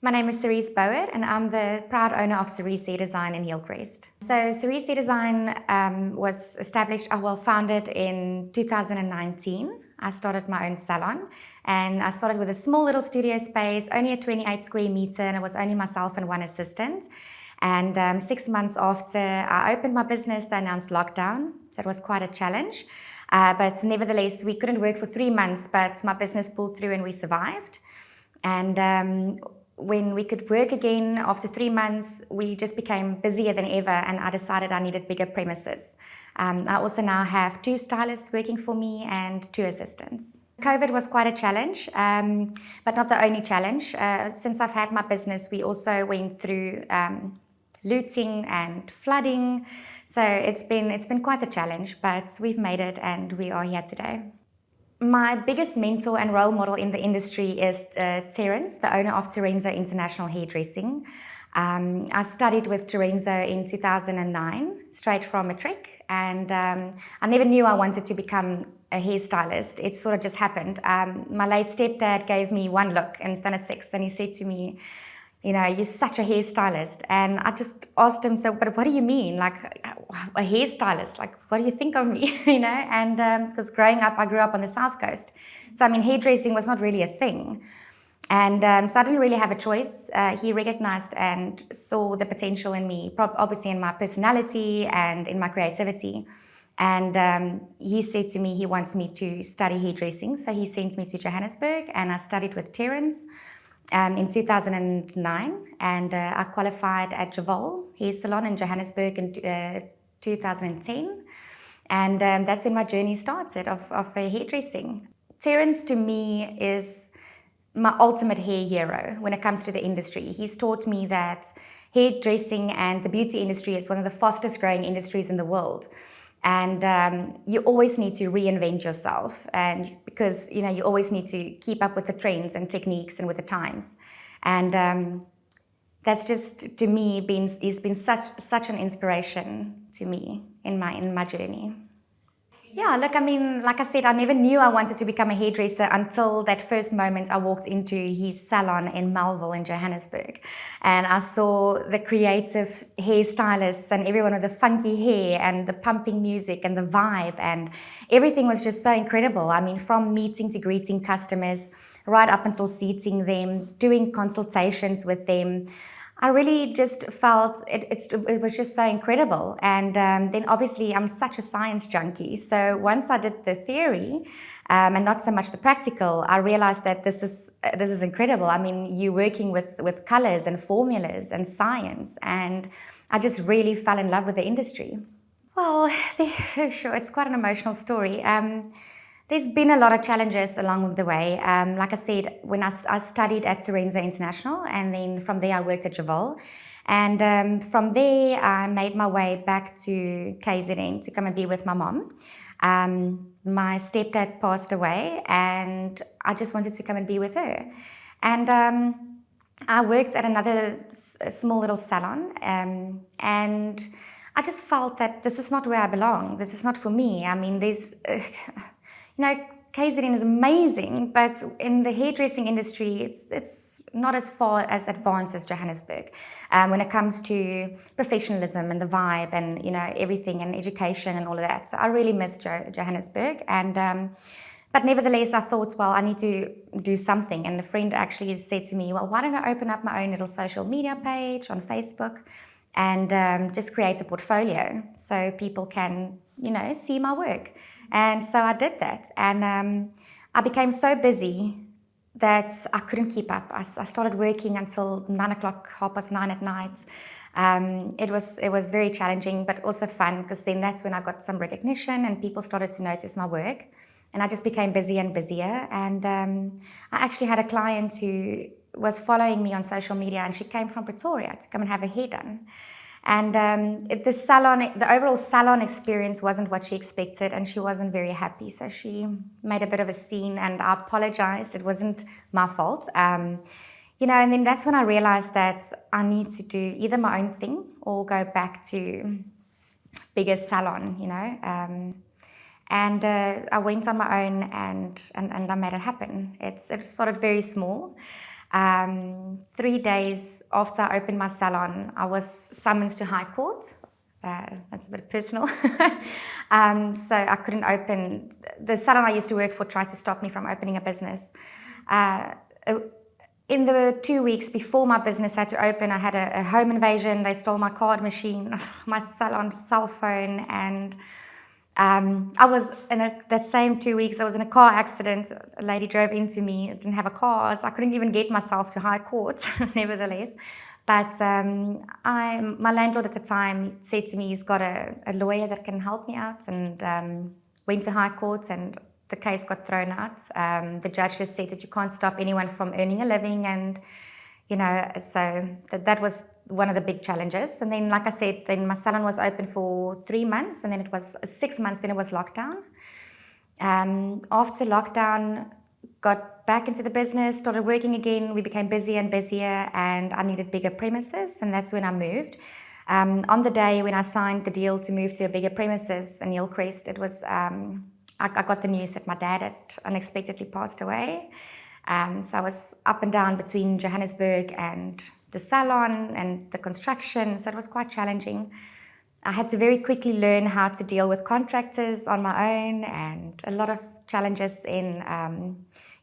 My name is Cerese Bouwer and I'm the proud owner of Cerese Design in Hillcrest. So Cerese Design was founded in 2019. I started my own salon and I started with a small little studio space, only a 28 square meter, and it was only myself and one assistant. And 6 months after I opened my business, they announced lockdown. That was quite a challenge. But nevertheless, we couldn't work for 3 months, but my business pulled through and we survived. And when we could work again after 3 months, we just became busier than ever, and I decided I needed bigger premises. I also now have 2 stylists working for me and 2 assistants. COVID was quite a challenge, but not the only challenge. Since I've had my business, we also went through looting and flooding. So it's been quite a challenge, but we've made it and we are here today. My biggest mentor and role model in the industry is Terence, the owner of Cerese International Hairdressing. I studied with Cerese in 2009, straight from matric, and I never knew I wanted to become a hairstylist. It sort of just happened. My late stepdad gave me one look in standard 6 and he said to me, you know, you're such a hairstylist. And I just asked him, so, but what do you mean? Like a hairstylist? Like, what do you think of me? You know, and because growing up, I grew up on the South Coast. So, I mean, hairdressing was not really a thing. And so I didn't really have a choice. He recognized and saw the potential in me, obviously in my personality and in my creativity. And he said to me he wants me to study hairdressing. So he sent me to Johannesburg and I studied with Terence in 2009, and I qualified at Bouwer hair salon in Johannesburg in 2010, and that's when my journey started of hairdressing. Terence to me is my ultimate hair hero when it comes to the industry. He's taught me that hairdressing and the beauty industry is one of the fastest growing industries in the world. And you always need to reinvent yourself, and because you know you always need to keep up with the trends and techniques and with the times, and that's just to me has been such an inspiration to me in my journey. Yeah, look, I mean, like I said, I never knew I wanted to become a hairdresser until that first moment I walked into his salon in Melville in Johannesburg. And I saw the creative hairstylists and everyone with the funky hair and the pumping music and the vibe, and everything was just so incredible. I mean, from meeting to greeting customers, right up until seating them, doing consultations with them. I really just felt it was just so incredible. And then obviously I'm such a science junkie. So once I did the theory and not so much the practical, I realized that this is incredible. I mean, you're working with colors and formulas and science. And I just really fell in love with the industry. Well, sure, it's quite an emotional story. There's been a lot of challenges along the way. Like I said, when I studied at Cerese International, and then from there I worked at Bouwer. And from there I made my way back to KZN to come and be with my mom. My stepdad passed away and I just wanted to come and be with her. And I worked at another small little salon, and I just felt that this is not where I belong. This is not for me. I mean, there's... You know, KZN is amazing, but in the hairdressing industry, it's not as far as advanced as Johannesburg when it comes to professionalism and the vibe and, you know, everything and education and all of that. So I really miss Johannesburg. And but nevertheless, I thought, well, I need to do something. And a friend actually said to me, well, why don't I open up my own little social media page on Facebook and just create a portfolio so people can, you know, see my work. And so I did that, and I became so busy that I couldn't keep up. I started working until 9 o'clock, 9:30 at night. It was very challenging, but also fun, because then that's when I got some recognition and people started to notice my work. And I just became busier and busier. And I actually had a client who was following me on social media, and she came from Pretoria to come and have her hair done. And the overall salon experience wasn't what she expected, and she wasn't very happy. So she made a bit of a scene, and I apologized. It wasn't my fault. You know, and then that's when I realized that I need to do either my own thing or go back to bigger salon, you know. And I went on my own and I made it happen. It started very small. 3 days after I opened my salon, I was summoned to High Court. That's a bit personal. So I couldn't open. The salon I used to work for tried to stop me from opening a business. In the 2 weeks before my business had to open, I had a home invasion. They stole my card machine, my salon cell phone, and I was in that same 2 weeks, I was in a car accident. A lady drove into me. I didn't have a car, so I couldn't even get myself to High Court, nevertheless. But my landlord at the time said to me, he's got a lawyer that can help me out, and went to High Court, and the case got thrown out. The judge just said that you can't stop anyone from earning a living, and so that was one of the big challenges. And then, like I said, then my salon was open for 3 months, and then it was 6 months, then it was lockdown. After lockdown, got back into the business, started working again. We became busier and busier, and I needed bigger premises, and that's when I moved. On the day when I signed the deal to move to a bigger premises in Hillcrest, it was I got the news that my dad had unexpectedly passed away. So I was up and down between Johannesburg and the salon and the construction, so it was quite challenging. I had to very quickly learn how to deal with contractors on my own, and a lot of challenges in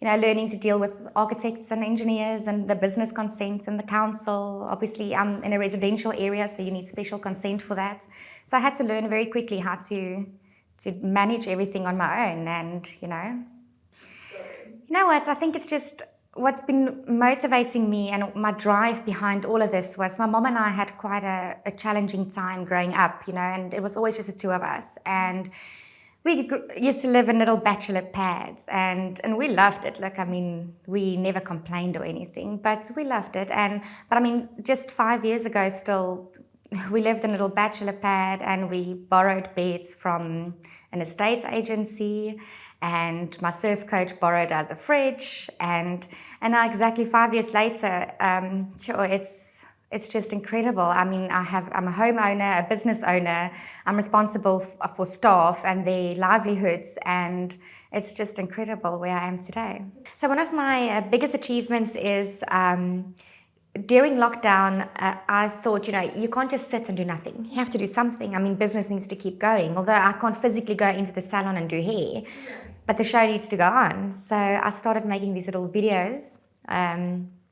learning to deal with architects and engineers and the business consent and the council. Obviously, I'm in a residential area, so you need special consent for that. So I had to learn very quickly how to manage everything on my own. And you know what, I think it's just what's been motivating me, and my drive behind all of this was my mom and I had quite a challenging time growing up, and it was always just the two of us. And we used to live in little bachelor pads, and we loved it. Like, I mean, we never complained or anything, but we loved it. But I mean, just 5 years ago still, we lived in a little bachelor pad, and we borrowed beds from an estate agency, and my surf coach borrowed us a fridge, and now exactly 5 years later, it's just incredible. I mean, I'm a homeowner, a business owner. I'm responsible for staff and their livelihoods, and it's just incredible where I am today. So one of my biggest achievements is during lockdown, I thought, you can't just sit and do nothing. You have to do something. I mean, business needs to keep going. Although I can't physically go into the salon and do hair, but the show needs to go on. So I started making these little videos,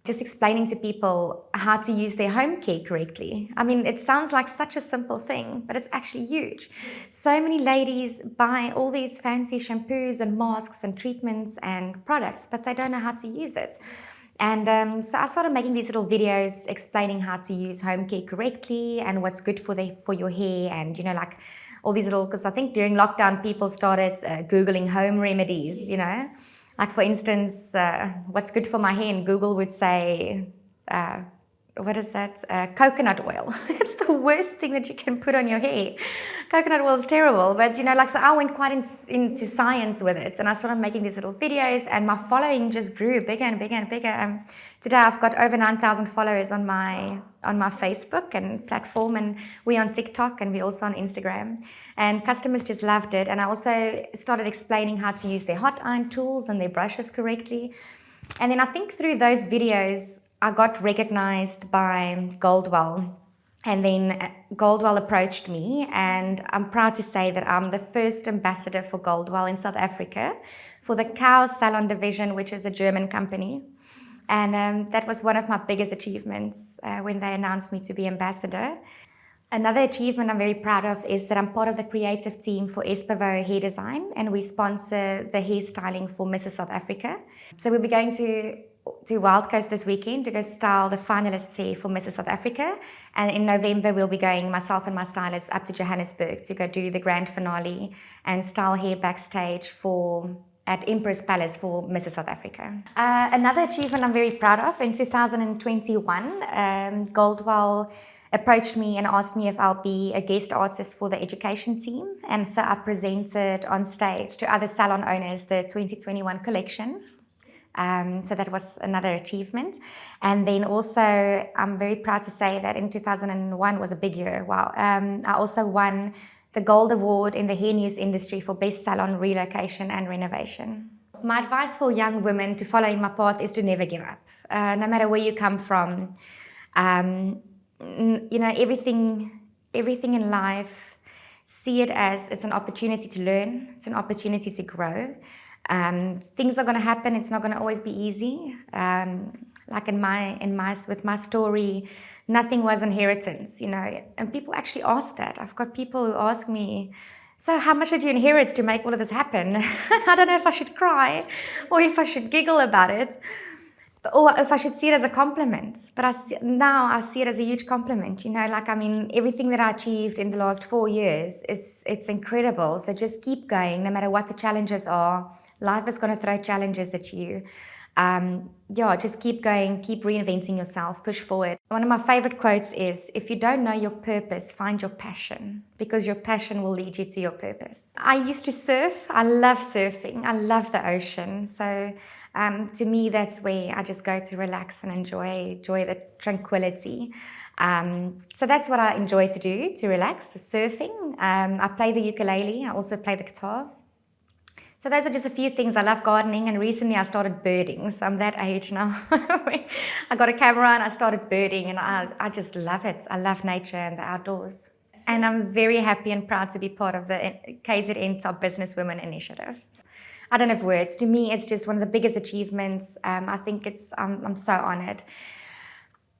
just explaining to people how to use their home care correctly. I mean, it sounds like such a simple thing, but it's actually huge. So many ladies buy all these fancy shampoos and masks and treatments and products, but they don't know how to use it. And so I started making these little videos explaining how to use home care correctly and what's good for your hair, and like all these little, because I think during lockdown people started Googling home remedies, like for instance, what's good for my hair, and Google would say, what is that? Coconut oil. It's the worst thing that you can put on your hair. Coconut oil is terrible, but so I went quite into science with it, and I started making these little videos, and my following just grew bigger and bigger and bigger. Today I've got over 9,000 followers on my Facebook and platform, and we're on TikTok, and we're also on Instagram, and customers just loved it. And I also started explaining how to use their hot iron tools and their brushes correctly. And then I think through those videos, I got recognized by Goldwell, and then Goldwell approached me, and I'm proud to say that I'm the first ambassador for Goldwell in South Africa for the Cow Salon division, which is a German company. And that was one of my biggest achievements when they announced me to be ambassador. Another achievement I'm very proud of is that I'm part of the creative team for Bouwer hair design, and we sponsor the hairstyling for Mrs. South Africa. So we'll be going to Wild Coast this weekend to go style the finalists hair for Mrs. South Africa, and in November we'll be going, myself and my stylist, up to Johannesburg to go do the grand finale and style hair backstage at Empress Palace for Mrs. South Africa. Another achievement I'm very proud of, in 2021, Goldwell approached me and asked me if I'll be a guest artist for the education team, and so I presented on stage to other salon owners the 2021 collection. So that was another achievement. And then also, I'm very proud to say that in 2001 was a big year. Wow. I also won the Gold Award in the hair news industry for Best Salon Relocation and Renovation. My advice for young women to follow in my path is to never give up. No matter where you come from, everything in life, see it as it's an opportunity to learn, it's an opportunity to grow. Things are going to happen. It's not going to always be easy. Like with my story, nothing was inheritance, and people actually ask that. I've got people who ask me, so how much did you inherit to make all of this happen? I don't know if I should cry or if I should giggle about it, or if I should see it as a compliment. But now I see it as a huge compliment. Everything that I achieved in the last 4 years, it's incredible. So just keep going, no matter what the challenges are. Life is going to throw challenges at you. Just keep going, keep reinventing yourself, push forward. One of my favorite quotes is, if you don't know your purpose, find your passion, because your passion will lead you to your purpose. I used to surf. I love surfing. I love the ocean. So to me, that's where I just go to relax and enjoy the tranquility. So that's what I enjoy to do, to relax, surfing. I play the ukulele. I also play the guitar. So those are just a few things. I love gardening, and recently I started birding. So I'm that age now. I got a camera and I started birding, and I just love it. I love nature and the outdoors. And I'm very happy and proud to be part of the KZN Top Business Women initiative. I don't have words. To me, it's just one of the biggest achievements. I think I'm so honored.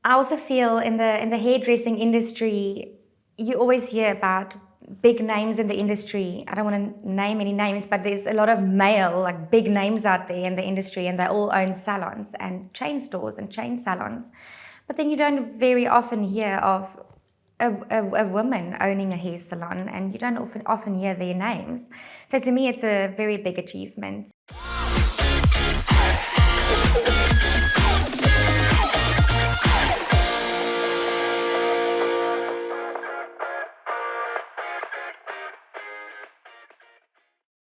I also feel in the hairdressing industry, you always hear about big names in the industry. I don't want to name any names, but there's a lot of male, big names out there in the industry, and they all own salons and chain stores and chain salons. But then you don't very often hear of a woman owning a hair salon, and you don't often hear their names. So to me, it's a very big achievement.